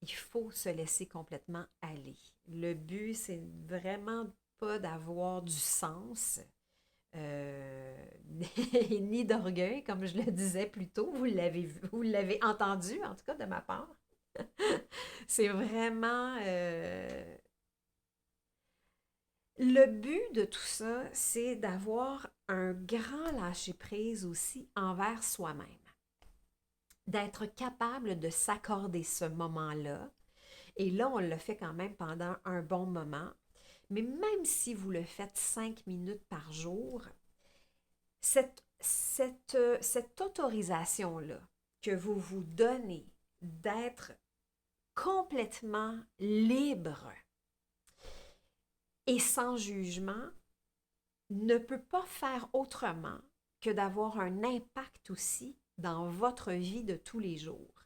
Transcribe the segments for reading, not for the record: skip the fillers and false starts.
il faut se laisser complètement aller. Le but, c'est vraiment pas d'avoir du sens, ni d'orgueil, comme je le disais plus tôt. Vous l'avez entendu, en tout cas de ma part. C'est vraiment le but de tout ça, c'est d'avoir un grand lâcher-prise aussi envers soi-même. D'être capable de s'accorder ce moment-là. Et là, on le fait quand même pendant un bon moment. Mais même si vous le faites 5 minutes par jour, cette autorisation-là que vous vous donnez d'être complètement libre et sans jugement ne peut pas faire autrement que d'avoir un impact aussi dans votre vie de tous les jours.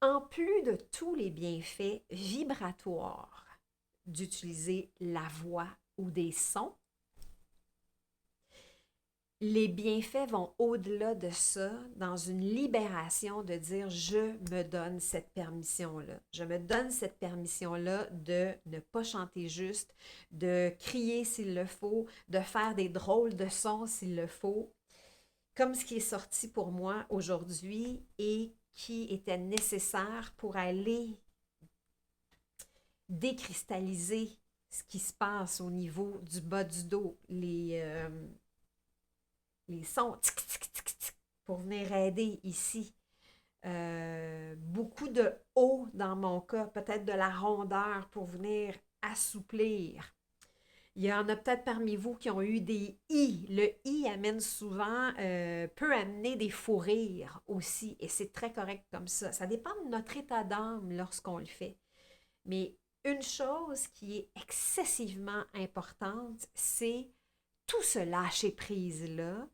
En plus de tous les bienfaits vibratoires d'utiliser la voix ou des sons, les bienfaits vont au-delà de ça, dans une libération de dire je me donne cette permission-là. Je me donne cette permission-là de ne pas chanter juste, de crier s'il le faut, de faire des drôles de sons s'il le faut, comme ce qui est sorti pour moi aujourd'hui et qui était nécessaire pour aller décristalliser ce qui se passe au niveau du bas du dos, les sons tic, tic, tic, tic, pour venir aider ici. Beaucoup de haut dans mon cas, peut-être de la rondeur pour venir assouplir. Il y en a peut-être parmi vous qui ont eu des i. Le i amène souvent, peut amener des fous rires aussi, et c'est très correct comme ça. Ça dépend de notre état d'âme lorsqu'on le fait. Mais une chose qui est excessivement importante, c'est tout ce lâcher-prise-là,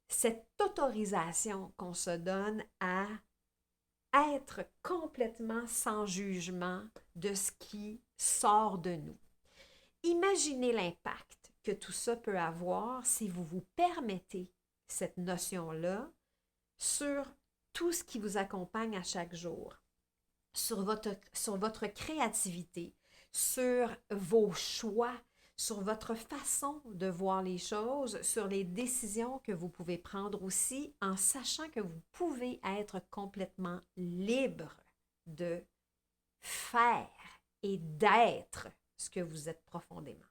cette autorisation qu'on se donne à être complètement sans jugement de ce qui sort de nous. Imaginez l'impact que tout ça peut avoir si vous vous permettez cette notion-là sur tout ce qui vous accompagne à chaque jour, sur votre créativité, sur vos choix, sur votre façon de voir les choses, sur les décisions que vous pouvez prendre aussi, en sachant que vous pouvez être complètement libre de faire et d'être ce que vous êtes profondément.